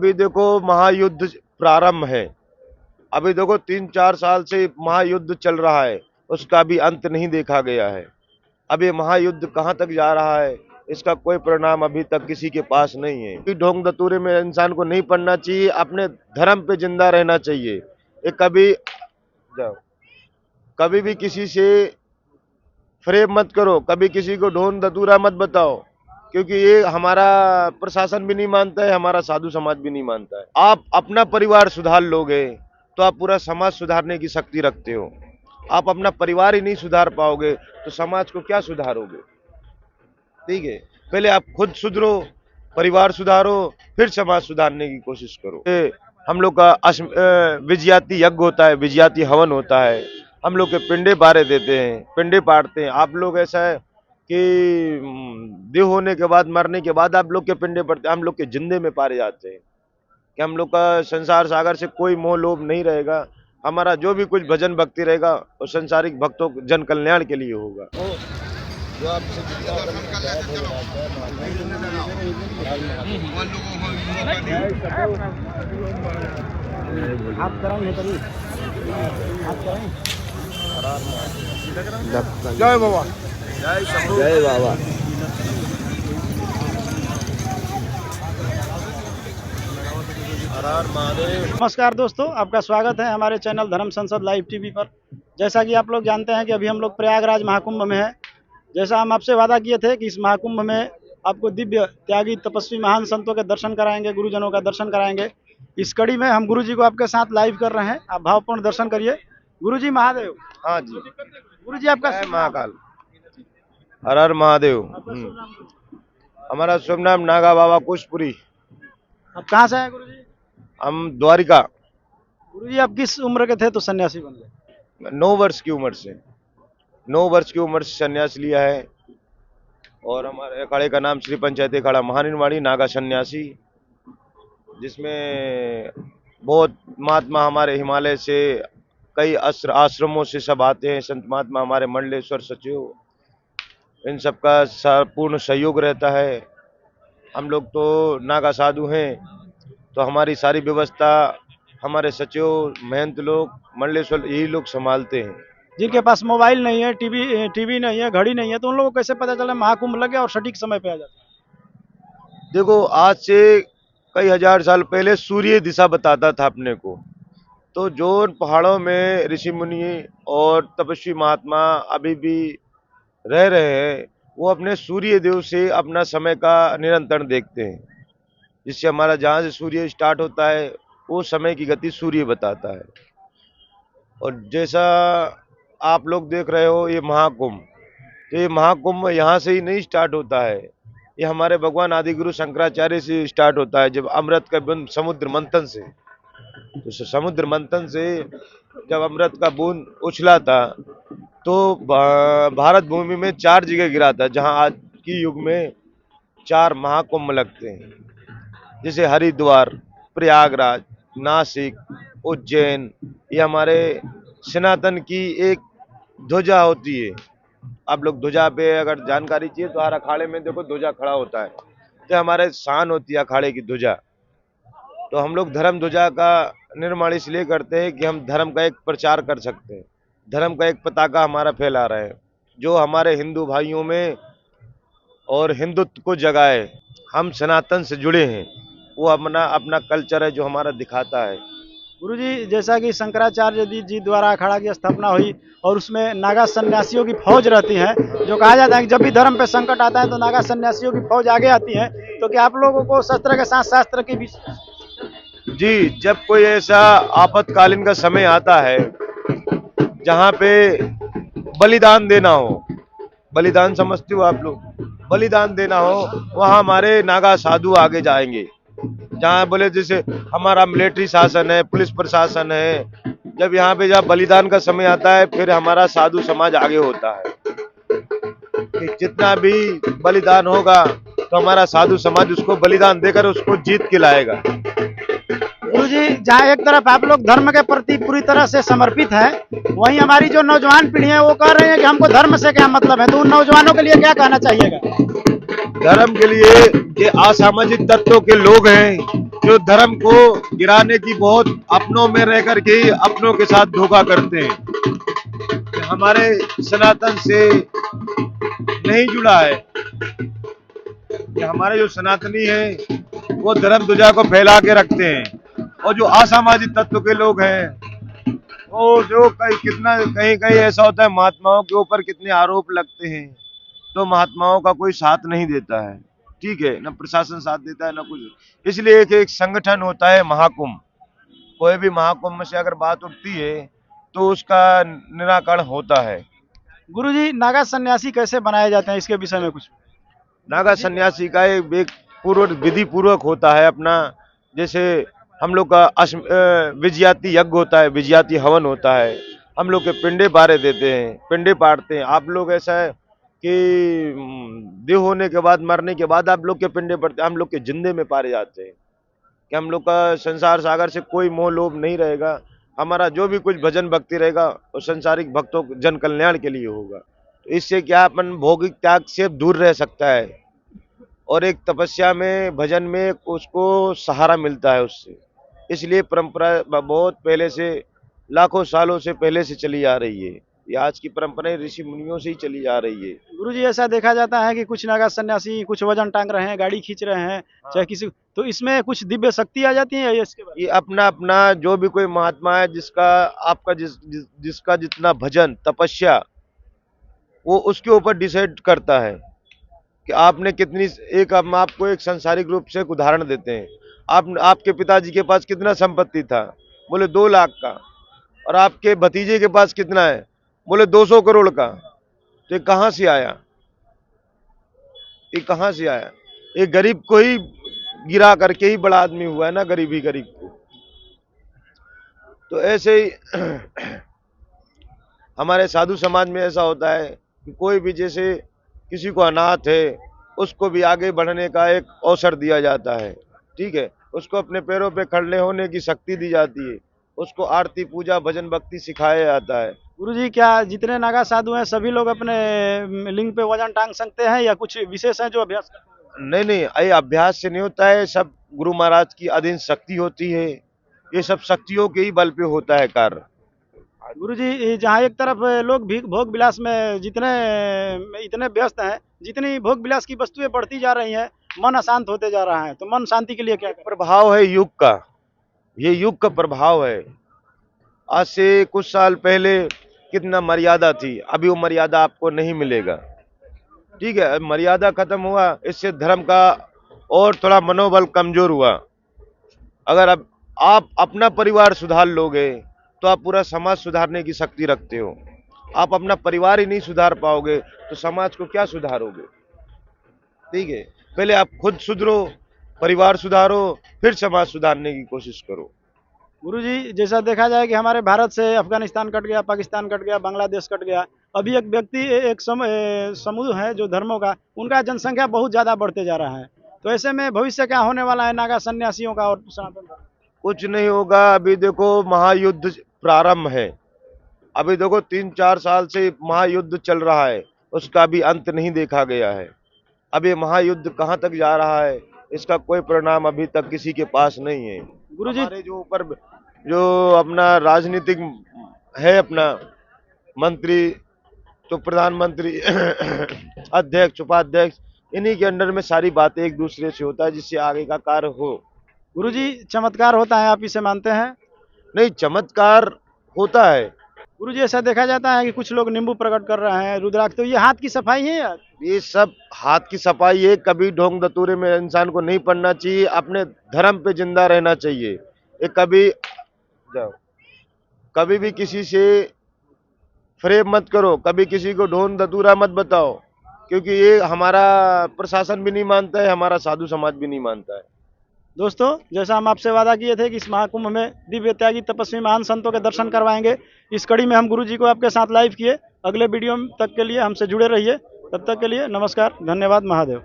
अभी देखो महायुद्ध प्रारंभ है। अभी देखो 3-4 साल से महायुद्ध चल रहा है, उसका भी अंत नहीं देखा गया है। अब ये महायुद्ध कहाँ तक जा रहा है, इसका कोई परिणाम अभी तक किसी के पास नहीं है। ढोंग दतूरे में इंसान को नहीं पड़ना चाहिए, अपने धर्म पे जिंदा रहना चाहिए। ये कभी भी किसी से फ्रेम मत करो, कभी किसी को ढोंग दतूरा मत बताओ, क्योंकि ये हमारा प्रशासन भी नहीं मानता है, हमारा साधु समाज भी नहीं मानता है। आप अपना परिवार सुधार लोगे तो आप पूरा समाज सुधारने की शक्ति रखते हो। आप अपना परिवार ही नहीं सुधार पाओगे तो समाज को क्या सुधारोगे? ठीक है, पहले आप खुद सुधरो, परिवार सुधारो, फिर समाज सुधारने की कोशिश करो। हम लोग का विजयाती यज्ञ होता है, विजयाती हवन होता है। हम लोग के पिंडे पारे देते हैं, पिंडे पाड़ते हैं। आप लोग ऐसा है कि देह होने के बाद, मरने के बाद आप लोग के पिंडे पड़ते हैं, हम लोग के जिंदे में पारे जाते हैं कि हम लोग का संसार सागर से कोई मोह लोभ नहीं रहेगा। हमारा जो भी कुछ भजन भक्ति रहेगा वो संसारिक भक्तों जन कल्याण के लिए होगा। जो आपसे जय बाबा, जय बाबा। नमस्कार दोस्तों, आपका स्वागत है हमारे चैनल धर्म संसद लाइव टीवी पर। जैसा कि आप लोग जानते हैं कि अभी हम लोग प्रयागराज महाकुंभ में हैं। जैसा हम आपसे वादा किए थे कि इस महाकुंभ में आपको दिव्य त्यागी तपस्वी महान संतों के दर्शन कराएंगे, गुरुजनों का दर्शन कराएंगे। इस कड़ी में हम गुरुजी को आपके साथ लाइव कर रहे हैं। आप भावपूर्ण दर्शन करिए। गुरुजी महादेव। हाँ जी। गुरुजी आपका महाकाल, हर हर महादेव। हमारा शुभ नाम नागा बाबा कुशपुरी। आप कहाँ से हैं गुरुजी? हम द्वारिका। गुरुजी आप किस उम्र के थे तो सन्यासी बन गए? 9 वर्ष की उम्र से 9 वर्ष की उम्र से संन्यास लिया है। और हमारे अखाड़े का नाम श्री पंचायत अखाड़ा महानिर्वाणी नागा सन्यासी, जिसमें बहुत महात्मा हमारे हिमालय से, कई आश्रमों से सब आते हैं। संत महात्मा हमारे मंडलेश्वर सचिव, इन सबका पूर्ण सहयोग रहता है। हम लोग तो नागा साधु हैं, तो हमारी सारी व्यवस्था हमारे सचिव, महंत लोग, मंडलेश्वर यही लोग संभालते हैं। जिनके पास मोबाइल नहीं है, टीवी नहीं है, घड़ी नहीं है, तो उन लोगों को कैसे पता चला महाकुंभ लगे और सटीक समय पे आ जाता? देखो, आज से कई हजार साल पहले सूर्य दिशा बताता था अपने को। तो जो पहाड़ों में ऋषि मुनि और तपस्वी महात्मा अभी भी रह रहे हैं, वो अपने सूर्य देव से अपना समय का निरंतर देखते हैं, जिससे हमारा जहाँ से सूर्य स्टार्ट होता है वो समय की गति सूर्य बताता है। और जैसा आप लोग देख रहे हो ये महाकुंभ, तो ये महाकुंभ यहाँ से ही नहीं स्टार्ट होता है, ये हमारे भगवान आदि गुरु शंकराचार्य से स्टार्ट होता है। जब अमृत का बूंद समुद्र मंथन से, तो समुद्र मंथन से जब अमृत का बूंद उछला था तो भारत भूमि में 4 जगह गिरा था, जहां आज की युग में 4 महाकुंभ लगते हैं, जैसे हरिद्वार, प्रयागराज, नासिक, उज्जैन। ये हमारे सनातन की एक ध्वजा होती है। आप लोग ध्वजा पे अगर जानकारी चाहिए तो हर अखाड़े में देखो ध्वजा खड़ा होता है, तो हमारे शान होती है अखाड़े की ध्वजा। तो हम लोग धर्म ध्वजा का निर्माण इसलिए करते हैं कि हम धर्म का एक प्रचार कर सकते हैं, धर्म का एक पताका हमारा फैला रहे हैं, जो हमारे हिंदू भाइयों में और हिंदुत्व को जगाए। हम सनातन से जुड़े हैं, वो अपना अपना कल्चर है जो हमारा दिखाता है। गुरुजी, जैसा कि शंकराचार्य जी द्वारा अखाड़ा की स्थापना हुई और उसमें नागा सन्यासियों की फौज रहती है, जो कहा जाता है कि जब भी धर्म पे संकट आता है तो नागा सन्यासियों की फौज आगे आती है। तो क्या आप लोगों को शस्त्र के साथ शास्त्र की भी? जी, जब कोई ऐसा आपातकालीन का समय आता है जहाँ पे बलिदान देना हो, बलिदान समझते हो आप लोग, बलिदान देना हो, वहाँ हमारे नागा साधु आगे जाएंगे। जहाँ बोले जैसे हमारा मिलिट्री शासन है, पुलिस प्रशासन है, जब यहाँ पे जब बलिदान का समय आता है फिर हमारा साधु समाज आगे होता है कि जितना भी बलिदान होगा तो हमारा साधु समाज उसको बलिदान देकर उसको जीत के लाएगा। गुरुजी, जहाँ एक तरफ आप लोग धर्म के प्रति पूरी तरह से समर्पित हैं, वहीं हमारी जो नौजवान पीढ़ी है वो कह रहे हैं कि हमको धर्म से क्या मतलब है, तो उन नौजवानों के लिए क्या कहना चाहिएगा? धर्म के लिए ये असामाजिक तत्वों के लोग हैं जो धर्म को गिराने की बहुत अपनों में रह करके ही अपनों के साथ धोखा करते हैं। कि हमारे सनातन से नहीं जुड़ा है, कि हमारे जो सनातनी है वो धर्म ध्वजा को फैला के रखते हैं, और जो असामाजिक तत्व के लोग हैं वो जो कहीं कहीं ऐसा होता है, महात्माओं के ऊपर कितने आरोप लगते हैं, तो महात्माओं का कोई साथ नहीं देता है। ठीक है, न प्रशासन साथ देता है न कुछ। इसलिए एक संगठन होता है महाकुंभ। कोई भी महाकुंभ से अगर बात उठती है तो उसका निराकरण होता है। गुरुजी, नागा सन्यासी कैसे बनाए जाते हैं, इसके विषय में कुछ? नागा सन्यासी का एक पूर्व विधि पूर्वक होता है अपना। जैसे हम लोग का विजयाती यज्ञ होता है, विजयाती हवन होता है, हम लोग के पिंडे पारे देते हैं, पिंडे पाड़ते हैं। आप लोग ऐसा है कि देह होने के बाद, मरने के बाद आप लोग के पिंडे पड़ते हैं, हम लोग के जिंदे में पारे जाते हैं। कि हम लोग का संसार सागर से कोई मोह लोभ नहीं रहेगा। हमारा जो भी कुछ भजन भक्ति रहेगा वो संसारिक भक्तों जन कल्याण के लिए होगा। तो इससे क्या अपन भौतिक त्याग से दूर रह सकता है, और एक तपस्या में, भजन में उसको सहारा मिलता है उससे। इसलिए परंपरा बहुत पहले से, लाखों सालों से पहले से चली आ रही है। ये आज की परंपरा ऋषि मुनियों से ही चली आ रही है। गुरुजी, ऐसा देखा जाता है कि कुछ नागा सन्यासी कुछ वजन टांग रहे हैं, गाड़ी खींच रहे हैं, चाहे किसी, तो इसमें कुछ दिव्य शक्ति आ जाती है या इसके बाद? ये अपना अपना जो भी कोई महात्मा है, जिसका आपका जिसका जितना भजन तपस्या, वो उसके ऊपर डिसाइड करता है कि आपने कितनी। हम आपको एक सांसारिक रूप से एक उदाहरण देते हैं। आपके पिताजी के पास कितना संपत्ति था? बोले 2 लाख का। और आपके भतीजे के पास कितना है? बोले 200 करोड़ का। तो ये कहाँ से आया? ये कहाँ से आया? ये गरीब को ही गिरा करके ही बड़ा आदमी हुआ है ना, गरीब ही गरीब को। तो ऐसे ही हमारे साधु समाज में ऐसा होता है कि कोई भी, जैसे किसी को अनाथ है, उसको भी आगे बढ़ने का एक अवसर दिया जाता है। ठीक है, उसको अपने पैरों पे खड़े होने की शक्ति दी जाती है, उसको आरती पूजा भजन भक्ति सिखाया जाता है। गुरुजी, क्या जितने नागा साधु हैं सभी लोग अपने लिंग पे वजन टांग सकते हैं या कुछ विशेष हैं जो अभ्यास करते हैं? नहीं नहीं, ये अभ्यास से नहीं होता है, सब गुरु महाराज की अधीन शक्ति होती है। ये सब शक्तियों के ही बल पे होता है कार्य। गुरुजी, जहाँ एक तरफ लोग भी भोग विलास में इतने व्यस्त हैं, जितनी भोग विलास की वस्तुएं बढ़ती जा रही हैं, मन अशांत होते जा रहा है, तो मन शांति के लिए क्या करें? प्रभाव है युग का, ये युग का प्रभाव है। आज से कुछ साल पहले कितना मर्यादा थी, अभी वो मर्यादा आपको नहीं मिलेगा। ठीक है, मर्यादा खत्म हुआ, इससे धर्म का और थोड़ा मनोबल कमजोर हुआ। अगर अब आप अपना परिवार सुधार लोगे तो आप पूरा समाज सुधारने की शक्ति रखते हो। आप अपना परिवार ही नहीं सुधार पाओगे तो समाज को क्या सुधारोगे? ठीक है, पहले आप खुद सुधरो, परिवार सुधारो, फिर समाज सुधारने की कोशिश करो। गुरुजी, जैसा देखा जाए कि हमारे भारत से अफगानिस्तान कट गया, पाकिस्तान कट गया, बांग्लादेश कट गया, अभी एक व्यक्ति, एक समूह है जो धर्मों का, उनका जनसंख्या बहुत ज़्यादा बढ़ते जा रहा है। तो ऐसे में भविष्य क्या होने वाला है नागा सन्यासियों का और सनातन धर्म? कुछ नहीं होगा। अभी देखो महायुद्ध प्रारंभ है। अभी देखो 3-4 साल से महायुद्ध चल रहा है, उसका भी अंत नहीं देखा गया है। अब ये महायुद्ध कहाँ तक जा रहा है, इसका कोई परिणाम अभी तक किसी के पास नहीं है। गुरुजी, हमारे जो ऊपर जो अपना राजनीतिक है, अपना मंत्री, तो प्रधानमंत्री अध्यक्ष, उपाध्यक्ष, इन्हीं के अंडर में सारी बातें एक दूसरे से होता है, जिससे आगे का कार्य हो। गुरुजी, चमत्कार होता है, आप इसे मानते हैं? नहीं, चमत्कार होता है। गुरुजी, ऐसा देखा जाता है कि कुछ लोग नींबू प्रकट कर रहे हैं, रुद्राक्ष, तो ये हाथ की सफाई है यार? ये सब हाथ की सफाई है। कभी ढोंग दतूरे में इंसान को नहीं पड़ना चाहिए, अपने धर्म पे जिंदा रहना चाहिए। ये कभी भी किसी से फ्रेब मत करो, कभी किसी को ढोंग दतूरा मत बताओ, क्योंकि ये हमारा प्रशासन भी नहीं मानता है, हमारा साधु समाज भी नहीं मानता है। दोस्तों, जैसा हम आपसे वादा किए थे कि इस महाकुंभ में दिव्य त्यागी तपस्वी महान संतों के दर्शन करवाएंगे, इस कड़ी में हम गुरुजी को आपके साथ लाइव किए। अगले वीडियो तक के लिए हमसे जुड़े रहिए। तब तक के लिए नमस्कार, धन्यवाद, महादेव।